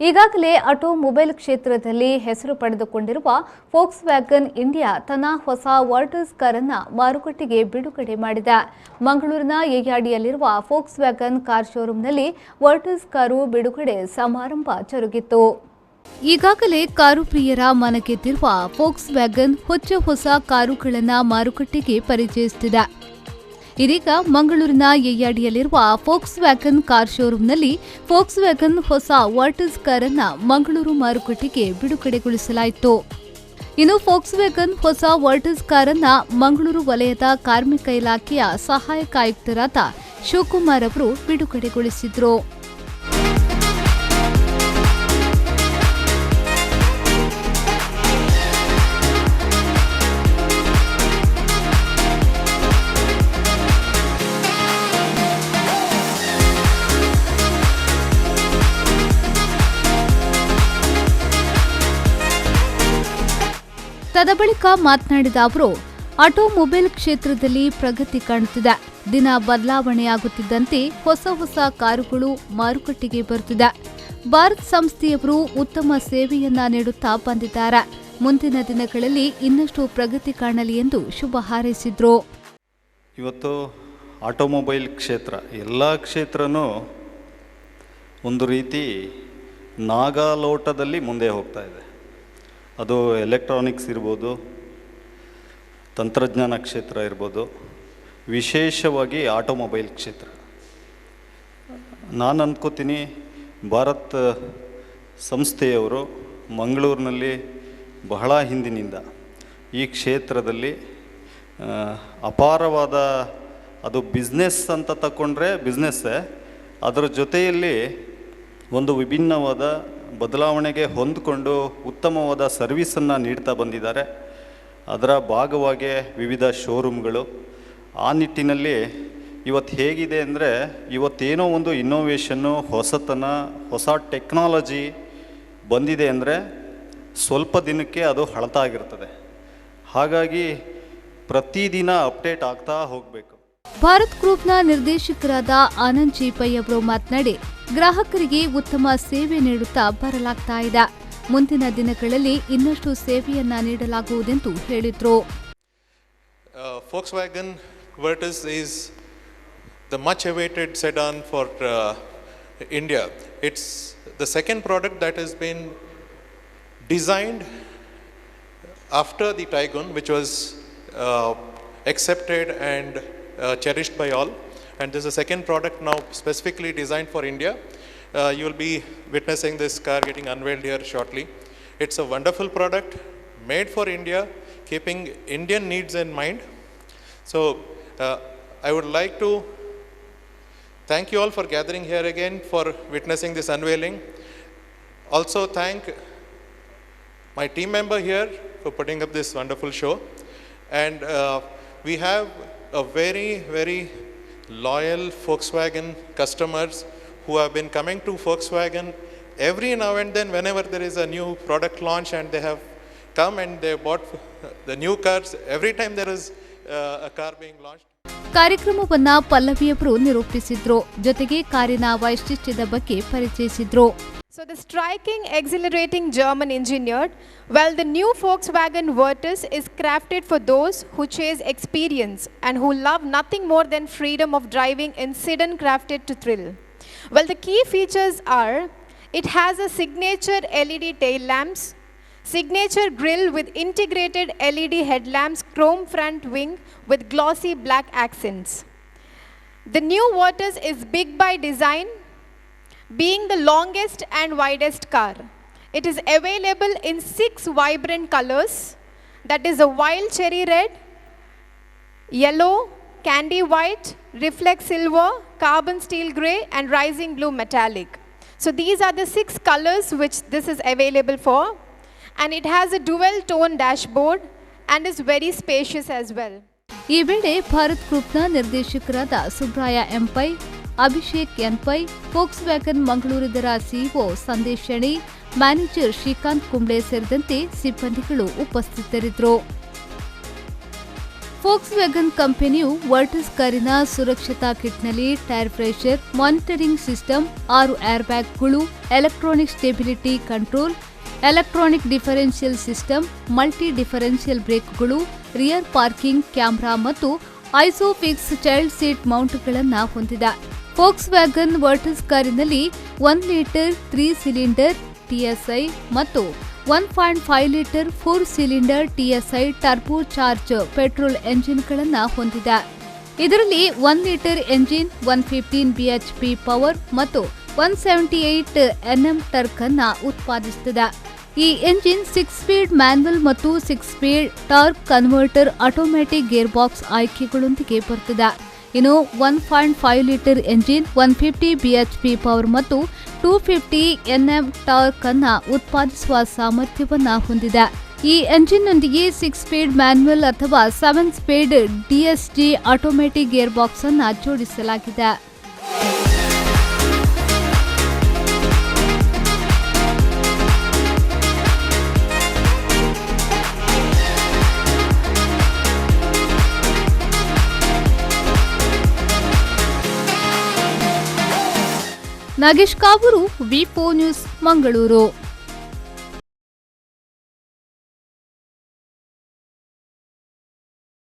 ಈಗಾಗಲೇ ಆಟೋಮೊಬೈಲ್ ಕ್ಷೇತ್ರದಲ್ಲಿ ಹೆಸರು ಪಡೆದುಕೊಂಡಿರುವ ಫೋಕ್ಸ್ವ್ಯಾಗನ್ ಇಂಡಿಯಾ ತನ್ನ ಹೊಸ ವರ್ಟಸ್ ಕಾರನ್ನು ಮಾರುಕಟ್ಟೆಗೆ ಬಿಡುಗಡೆ ಮಾಡಿದೆ. ಮಂಗಳೂರಿನ ಯಯ್ಯಾಡಿಯಲ್ಲಿರುವ ಫೋಕ್ಸ್ವ್ಯಾಗನ್ ಕಾರ್ ಶೋರೂಮ್ನಲ್ಲಿ ವರ್ಟಸ್ ಕಾರು ಬಿಡುಗಡೆ ಸಮಾರಂಭ ಜರುಗಿತು. ಈಗಾಗಲೇ ಕಾರು ಪ್ರಿಯರ ಮನಗೆದ್ದಿರುವ ಫೋಕ್ಸ್ವ್ಯಾಗನ್ ಹೊಸ ಕಾರುಗಳನ್ನು ಮಾರುಕಟ್ಟೆಗೆ ಪರಿಚಯಿಸುತ್ತಿದೆ. ಇದೀಗ ಮಂಗಳೂರಿನ ಯಯ್ಯಾಡಿಯಲ್ಲಿರುವ ಫೋಕ್ಸ್ವ್ಯಾಗನ್ ಕಾರ್ ಶೋರೂಮ್ನಲ್ಲಿ ಫೋಕ್ಸ್ವ್ಯಾಗನ್ ಹೊಸ ವರ್ಟಸ್ ಕಾರನ್ನು ಮಂಗಳೂರು ಮಾರುಕಟ್ಟೆಗೆ ಬಿಡುಗಡೆಗೊಳಿಸಲಾಯಿತು. ಇನ್ನು ಫೋಕ್ಸ್ವ್ಯಾಗನ್ ಹೊಸ ವರ್ಟಸ್ ಕಾರನ್ನು ಮಂಗಳೂರು ವಲಯದ ಕಾರ್ಮಿಕ ಇಲಾಖೆಯ ಸಹಾಯಕ ಆಯುಕ್ತರಾದ ಶಿವಕುಮಾರ್ ಅವರು ಬಿಡುಗಡೆಗೊಳಿಸಿದರು. ತದಬಳಿಕ ಮಾತನಾಡಿದ ಅವರು, ಆಟೋಮೊಬೈಲ್ ಕ್ಷೇತ್ರದಲ್ಲಿ ಪ್ರಗತಿ ಕಾಣುತ್ತಿದೆ. ದಿನ ಬದಲಾವಣೆಯಾಗುತ್ತಿದ್ದಂತೆ ಹೊಸ ಕಾರುಗಳು ಮಾರುಕಟ್ಟೆಗೆ ಬರುತ್ತಿದೆ. ಭಾರತ್ ಸಂಸ್ಥೆಯವರು ಉತ್ತಮ ಸೇವೆಯನ್ನ ನೀಡುತ್ತಾ ಬಂದಿದ್ದಾರೆ. ಮುಂದಿನ ದಿನಗಳಲ್ಲಿ ಇನ್ನಷ್ಟು ಪ್ರಗತಿ ಕಾಣಲಿ ಎಂದು ಶುಭ ಹಾರೈಸಿದರು. ಇವತ್ತು ಆಟೋಮೊಬೈಲ್ ಕ್ಷೇತ್ರ ಎಲ್ಲ ಕ್ಷೇತ್ರನೂ ಒಂದು ರೀತಿ ನಾಗಾಲೋಟದಲ್ಲಿ ಮುಂದೆ ಹೋಗ್ತಾ ಇದೆ. ಅದು ಎಲೆಕ್ಟ್ರಾನಿಕ್ಸ್ ಇರ್ಬೋದು, ತಂತ್ರಜ್ಞಾನ ಕ್ಷೇತ್ರ ಇರ್ಬೋದು, ವಿಶೇಷವಾಗಿ ಆಟೋಮೊಬೈಲ್ ಕ್ಷೇತ್ರ. ನಾನು ಅಂದ್ಕೋತೀನಿ ಭಾರತ್ ಸಂಸ್ಥೆಯವರು ಮಂಗಳೂರಿನಲ್ಲಿ ಬಹಳ ಹಿಂದಿನಿಂದ ಈ ಕ್ಷೇತ್ರದಲ್ಲಿ ಅಪಾರವಾದ, ಅದು ಬಿಸ್ನೆಸ್ ಅಂತ ತಗೊಂಡ್ರೆ ಬಿಸ್ನೆಸ್ಸೇ, ಅದರ ಜೊತೆಯಲ್ಲಿ ಒಂದು ವಿಭಿನ್ನವಾದ ಬದಲಾವಣೆಗೆ ಹೊಂದಿಕೊಂಡು ಉತ್ತಮವಾದ ಸರ್ವಿಸನ್ನು ನೀಡ್ತಾ ಬಂದಿದ್ದಾರೆ. ಅದರ ಭಾಗವಾಗಿ ವಿವಿಧ ಶೋರೂಮ್ಗಳು. ಆ ನಿಟ್ಟಿನಲ್ಲಿ ಇವತ್ತು ಹೇಗಿದೆ ಅಂದರೆ, ಇವತ್ತೇನೋ ಒಂದು ಇನ್ನೋವೇಷನ್ನು, ಹೊಸತನ, ಹೊಸ ಟೆಕ್ನಾಲಜಿ ಬಂದಿದೆ ಅಂದರೆ ಸ್ವಲ್ಪ ದಿನಕ್ಕೆ ಅದು ಹಳತಾಗಿರ್ತದೆ. ಹಾಗಾಗಿ ಪ್ರತಿದಿನ ಅಪ್ಡೇಟ್ ಆಗ್ತಾ ಹೋಗಬೇಕು. ಭಾರತ್ ಗ್ರೂಪ್ನ ನಿರ್ದೇಶಕರಾದ ಆನಂದ್ ಜಿ ಪೈ ಅವರು ಮಾತನಾಡಿ, ಗ್ರಾಹಕರಿಗೆ ಉತ್ತಮ ಸೇವೆ ನೀಡುತ್ತಾ ಬರಲಾಗ್ತಾ ಇದೆ. ಮುಂದಿನ ದಿನಗಳಲ್ಲಿ ಇನ್ನಷ್ಟು ಸೇವೆಯನ್ನ ನೀಡಲಾಗುವುದೆಂದು ಹೇಳಿದರು. Volkswagen Virtus is the much awaited sedan for India. It's the second product that has been designed after the Taygun, which was accepted and cherished by all, and this is the second product now specifically designed for India. You will be witnessing this car getting unveiled here shortly. It's a wonderful product made for India, keeping Indian needs in mind. So I would like to thank you all for gathering here again for witnessing this unveiling. Also thank my team member here for putting up this wonderful show, and we have a very loyal Volkswagen customers who have been coming to Volkswagen every now and then whenever there is a new product launch, and they have come and they bought the new cars every time there is a car being launched. ಕಾರ್ಯಕ್ರಮವನ್ನ ಪಲ್ಲವಿಯವರು ನಿರೂಪಿಸಿದ್ರು. ಜೊತೆಗೆ ಕಾರಿನ ವೈಶಿಷ್ಟ್ಯದ ಬಗ್ಗೆ ಪರಿಚಯಿಸಿದ್ರು. So the striking, exhilarating German engineered, well, the new Volkswagen Virtus is crafted for those who chase experience and who love nothing more than freedom of driving in sedan crafted to thrill. Well, the key features are, it has a signature LED tail lamps, signature grille with integrated LED headlamps, chrome front wing with glossy black accents. The new Virtus is big by design, being the longest and widest car. It is available in 6 vibrant colors, that is a wild cherry red, yellow, candy white, reflect silver, carbon steel grey and rising blue metallic. So these are the 6 colors which this is available for, and it has a dual tone dashboard and is very spacious as well. ಈ ವೇಳೆ ಭಾರತ್ ಗ್ರೂಪ್ನ ನಿರ್ದೇಶಕರಾದ Subraya M Pai, Abhishek N Pai, Volkswagen Mangaluru ಇದರ CEO Sandesh Sheni, manager Srikanth Kumble ಸೇರಿದಂತೆ ಸಿಬ್ಬಂದಿಗಳು ಉಪಸ್ಥಿತರಿದ್ದರು. Volkswagen ಕಂಪನಿಯು Virtus ಕಾರಿನ ಸುರಕ್ಷತಾ ಕಿಟ್ನಲ್ಲಿ tyre pressure monitoring system, 6 air ಬ್ಯಾಗ್ಗಳು, electronic stability control, electronic differential system, multi differential ಬ್ರೇಕ್ಗಳು, ರಿಯರ್ ಪಾರ್ಕಿಂಗ್ ಕ್ಯಾಮೆರಾ ಮತ್ತು ಐಸೋಫಿಕ್ಸ್ ಚೈಲ್ಡ್ ಸೀಟ್ ಮೌಂಟ್ಗಳನ್ನು ಹೊಂದಿದೆ. ಫೋಕ್ಸ್ ವ್ಯಾಗನ್ ವರ್ಟಸ್ ಕಾರಿನಲ್ಲಿ 1 ಲೀಟರ್ 3 ಸಿಲಿಂಡರ್ TSI ಮತ್ತು 1.5 litre 4 cylinder TSI turbo charge petrol ಎಂಜಿನ್ಗಳನ್ನು ಹೊಂದಿದೆ. ಇದರಲ್ಲಿ 1 ಲೀಟರ್ ಎಂಜಿನ್ 115 bhp ಪವರ್ ಮತ್ತು 178 Nm ಟರ್ಕ್ ಅನ್ನು ಉತ್ಪಾದಿಸುತ್ತದೆ. ಈ ಎಂಜಿನ್ 6 ಸ್ಪೀಡ್ ಮ್ಯಾನ್ಯುವಲ್ ಮತ್ತು 6 speed torque converter automatic gear box ಆಯ್ಕೆಗಳೊಂದಿಗೆ ಬರುತ್ತದೆ. ಇನ್ನು 1.5 ಲೀಟರ್ ಎಂಜಿನ್ 150 bhp ಪವರ್ ಮತ್ತು 250 Nm ಟಾರ್ಕ್ ಅನ್ನು ಉತ್ಪಾದಿಸುವ ಸಾಮರ್ಥ್ಯವನ್ನು ಹೊಂದಿದೆ. ಈ ಎಂಜಿನ್ನೊಂದಿಗೆ 6 ಸ್ಪೀಡ್ ಮ್ಯಾನ್ಯುವಲ್ ಅಥವಾ 7 speed DSG automatic gear box ಅನ್ನು ಜೋಡಿಸಲಾಗಿದೆ. ನಾಗೇಶ್ ಕಾವೂರು, ವಿ4 ನ್ಯೂಸ್, ಮಂಗಳೂರು.